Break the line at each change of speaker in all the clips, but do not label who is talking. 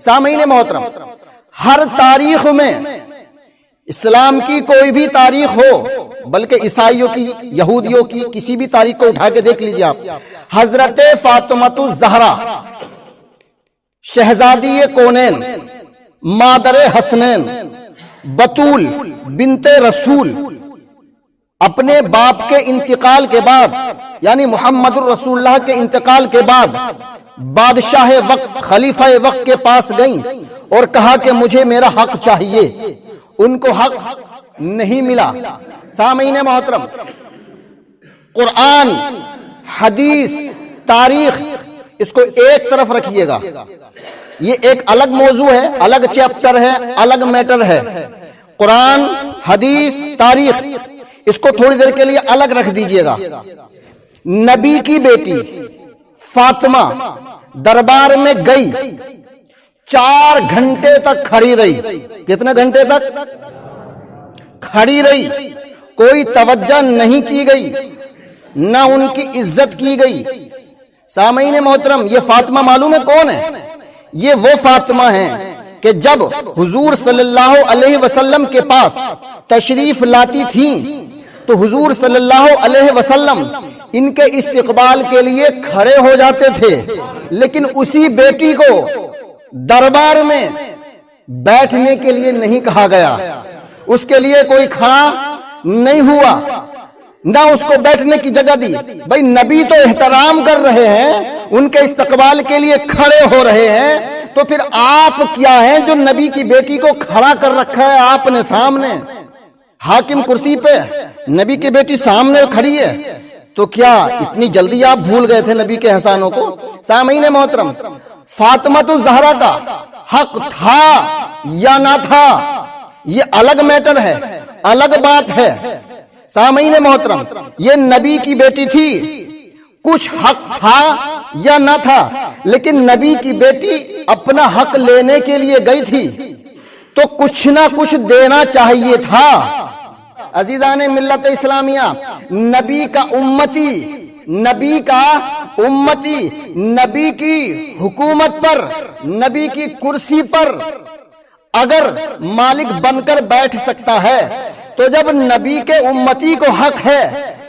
सामीन मोहतरम, हर तारीख में इस्लाम की कोई भी तारीख हो, बल्कि ईसाइयों की, यहूदियों की, किसी भी तारीख को उठा के देख लीजिए आप, हजरत फातिमा ज़हरा शहजादी कौनैन, मादर हसनैन, बतूल बिनते रसूल अपने बाप के इंतकाल के बाद, यानी मुहम्मदुर रसूलुल्लाह के इंतकाल के बाद बादशाह वक्त, खलीफा वक्त के पास गईं और कहा कि मुझे मेरा हक चाहिए। उनको हक नहीं मिला। सामीन मोहतरम, कुरान, हदीस, तारीख, इसको एक तरफ रखिएगा, ये एक अलग मौजू है, अलग चैप्टर है, अलग मैटर है। कुरान, हदीस, तारीख, इसको थोड़ी देर के लिए अलग रख दीजिएगा। नबी की बेटी फातिमा दरबार में गई, 4 घंटे तक खड़ी रही। कितने घंटे तक खड़ी रही? कोई तवज्जो नहीं की गई, ना उनकी इज्जत की गई। सामीन मोहतरम, ये फातिमा मालूम है कौन है? ये वो फातिमा है कि जब हुजूर सल्लल्लाहु अलैहि वसल्लम के पास तशरीफ लाती थी तो हुजूर सल्लल्लाहु अलैहि वसल्लम इनके इस्तकबाल के लिए खड़े हो जाते थे, लेकिन उसी बेटी को दरबार में बैठने के लिए नहीं कहा गया, उसके लिए कोई खड़ा नहीं हुआ, ना उसको बैठने की जगह दी। भाई नबी तो एहतराम कर रहे हैं, उनके इस्तकबाल के लिए खड़े हो रहे हैं, तो फिर आप क्या हैं जो नबी की बेटी को खड़ा कर रखा है आपने सामने? हाकिम कुर्सी पे, नबी की बेटी सामने खड़ी है, तो क्या इतनी जल्दी आप भूल गए थे नबी के एहसानों को? सामीन मोहतरम, फातिमा तो ज़हरा का हक था या ना था, ये अलग मैटर है, अलग बात है। सामीन मोहतरम, ये नबी की बेटी थी, कुछ हक था या ना था, लेकिन नबी की बेटी अपना हक लेने के लिए गई थी तो कुछ ना कुछ देना चाहिए था। अजीजाने मिल्लत इस्लामिया, नबी का उम्मती, नबी का उम्मती नबी की हुकूमत पर, नबी की कुर्सी पर अगर मालिक बनकर बैठ सकता है, तो जब नबी के उम्मती को हक है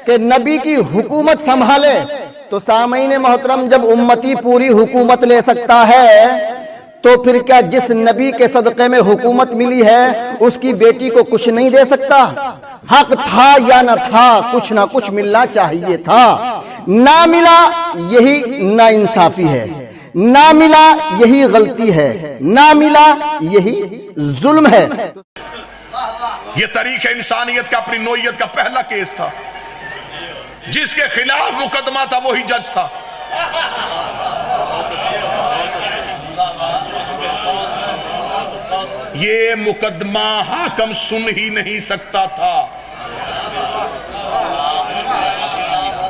कि नबी की हुकूमत संभाले, तो सामीन मोहतरम जब उम्मती पूरी हुकूमत ले सकता है, तो फिर क्या जिस नबी के सदक़े में हुकूमत मिली है उसकी बेटी को कुछ नहीं दे सकता? हक था या न था, कुछ ना कुछ मिलना चाहिए था। ना मिला, यही नाइंसाफी है, ना मिला यही गलती है, ना मिला यही जुल्म है।
ये तरीक़े इंसानियत का, अपनी नौइयत का पहला केस था। जिसके खिलाफ मुकदमा था वही जज था। ये मुकदमा हाकिम सुन ही नहीं सकता था,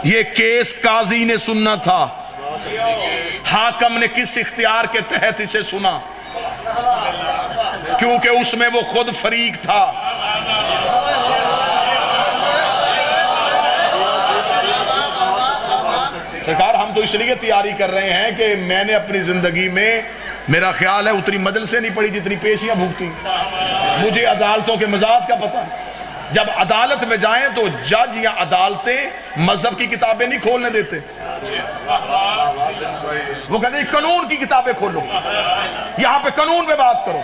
ये केस काजी ने सुनना था। हाकिम ने किस इख्तियार के तहत इसे सुना? क्योंकि उसमें वो खुद फरीक था। सरकार, हम तो इसलिए तैयारी कर रहे हैं कि मैंने अपनी जिंदगी में, मेरा ख्याल है, उतनी मजलिसें नहीं पड़ी जितनी पेशियां भुगती। मुझे अदालतों के मिजाज का पता है। जब अदालत में जाएं तो जज या अदालतें मजहब की किताबें नहीं खोलने देते, वो कहते कानून की किताबें खोलो, यहां पे कानून पे बात करो।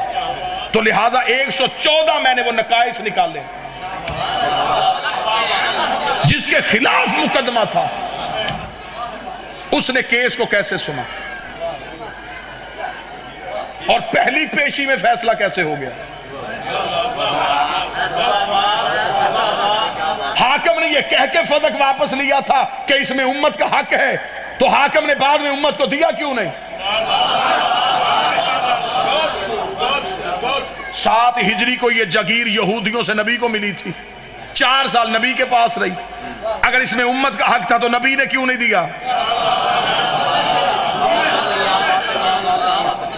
तो लिहाजा 114 मैंने वो नकाइश निकाले जिसके खिलाफ मुकदमा था। उसने केस को कैसे सुना और पहली पेशी में फैसला कैसे हो गया? हाकिम ने यह कह के फदक वापस लिया था कि इसमें उम्मत का हक है, तो हाकिम ने बाद में उम्मत को दिया क्यों नहीं? 7 हिजरी को यह जगीर यहूदियों से नबी को मिली थी, 4 साल नबी के पास रही। अगर इसमें उम्मत का हक था तो नबी ने क्यों नहीं दिया?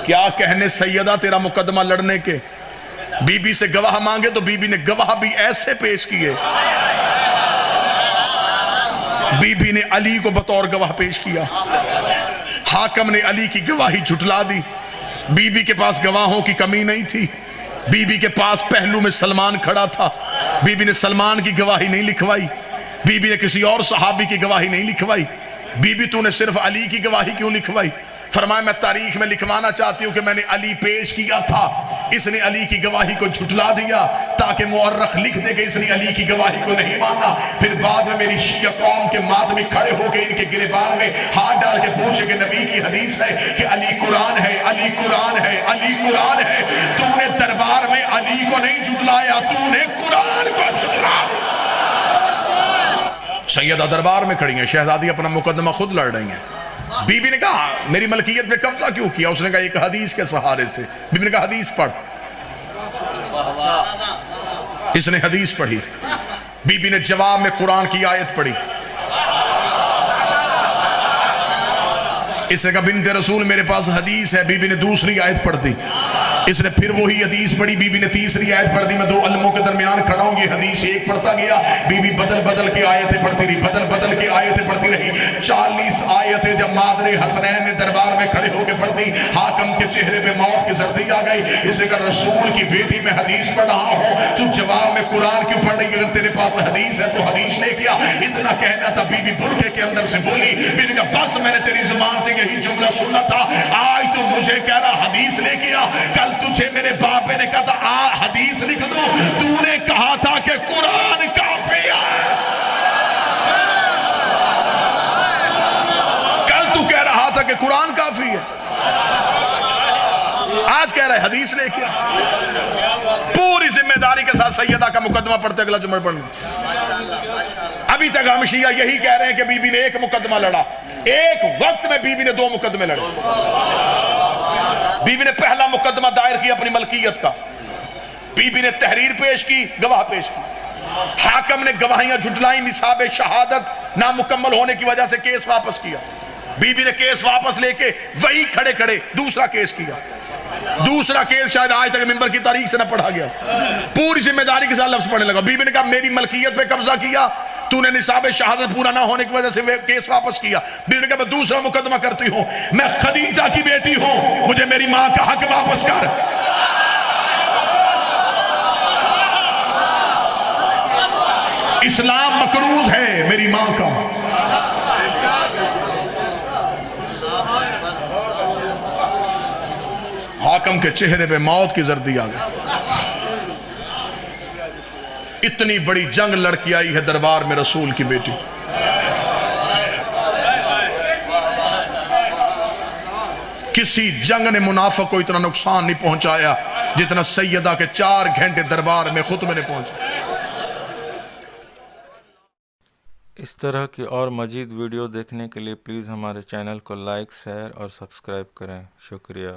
क्या कहने सैयदा तेरा मुकदमा लड़ने के, बीबी से गवाह मांगे तो बीबी ने गवाह भी ऐसे पेश किए। बीबी ने अली को बतौर गवाह पेश किया, हाकिम ने अली की गवाही झुटला दी। बीबी के पास गवाहों की कमी नहीं थी। बीबी के पास पहलू में सलमान खड़ा था। बीबी ने सलमान की गवाही नहीं लिखवाई। बीबी ने किसी और सहाबी की गवाही नहीं लिखवाई। बीबी तूने सिर्फ अली की गवाही क्यों लिखवाई? फरमाया मैं तारीख में लिखवाना चाहती हूँ कि मैंने अली पेश किया था, इसने अली की गवाही को झुटला दिया ताकि मुअर्रख लिख दे कि इसने अली की गवाही को नहीं माना। फिर बाद में मेरी शिया कौम के मातमी खड़े होकर इनके गिरबान में हाथ डाल के पूछे कि नबी की हदीस है कि अली कुरान है, अली कुरान है, अली कुरान है। तूने दरबार में अली को नहीं झुटलाया, तूने कुरान को झुटला दिया। सैयदा दरबार में खड़ी है, शहजादी अपना मुकदमा खुद लड़ रही है। बीबी ने कहा मेरी मलकियत पे कब्जा क्यों किया? उसने कहा एक हदीस के सहारे से। बीबी ने कहा हदीस पढ़। इसने हदीस पढ़ी। बीबी ने जवाब में कुरान की आयत पढ़ी। इसने कहा बिन्ते रसूल मेरे पास हदीस है। बीबी ने दूसरी आयत पढ़ दी। इसने फिर वही हदीस पढ़ी। बीबी ने तीसरी आयत पढ़ दी। मैं दो अलमों के दरमियान खड़ा हूं, ये हदीस एक पढ़ता गया। बीबी बदल बदल के आयतें पढ़ती रही, बदल बदल के आयतें पढ़ती रही। 40 आयतें जब मादरे हसनैन ने दरबार में खड़े होकर पढ़ दी, हाकम के चेहरे पे मौत की सर्दी आ गई। इसे कर रसूल की बेटी मैं हदीस पढ़ रहा हूं, तू जवाब में कुरान क्यों पढ़ रही? अगर तेरे पास हदीस है तो हदीस लेके आ। इतना कहना था, बीबी बुरके के अंदर से बोली। बीबी ने कहा बस मैंने तेरी जुबान से यही जुमला सुना था, आज तो मुझे कह रहा हदीस लेके आ। कल तुझे मेरे बाप ने कहा था हदीस लिख दो, तूने कहा था कि कुरान काफी है। कल तू कह रहा था कि कुरान काफी है, आज कह रहा है हदीस लेके आ। पूरी जिम्मेदारी के साथ सैयदा का मुकदमा पढ़ते अगला जुम्मन पढ़ने। अभी तक हम शिया यही कह रहे हैं कि बीबी ने एक मुकदमा लड़ा। एक वक्त में बीबी ने 2 मुकदमे लड़े। बीबी ने पहला मुकदमा दायर किया अपनी मलकियत का। बीबी ने तहरीर पेश की, गवाह पेश की। हाकम ने गवाहियां झुटलाई, निसाब शहादत नामुकम्मल होने की वजह से केस वापस किया। बीबी ने केस वापस लेके वही खड़े खड़े दूसरा केस किया। दूसरा केस शायद आज तक मिंबर की तारीख से ना पढ़ा गया। पूरी जिम्मेदारी के साथ लफ्ज पढ़ने लगा। बीबी ने कहा मेरी मलकियत पे कब्जा किया, तूने निसाब शहादत पूरा ना होने की वजह से केस वापस किया। बीबी ने कहा मैं दूसरा मुकदमा करती हूं, मैं खदीजा की बेटी हूं, मुझे मेरी मां का हक वापस कर। इस्लाम मकरूज है मेरी मां का। हाकम के चेहरे पे मौत की जर्दी आ गई। इतनी बड़ी जंग लड़की आई है दरबार में रसूल की बेटी। किसी जंग ने मुनाफिक को इतना नुकसान नहीं पहुंचाया जितना सैयदा के 4 घंटे दरबार में खुतबे ने पहुंचा।
इस तरह की और मज़ीद वीडियो देखने के लिए प्लीज़ हमारे चैनल को लाइक, शेयर और सब्सक्राइब करें। शुक्रिया।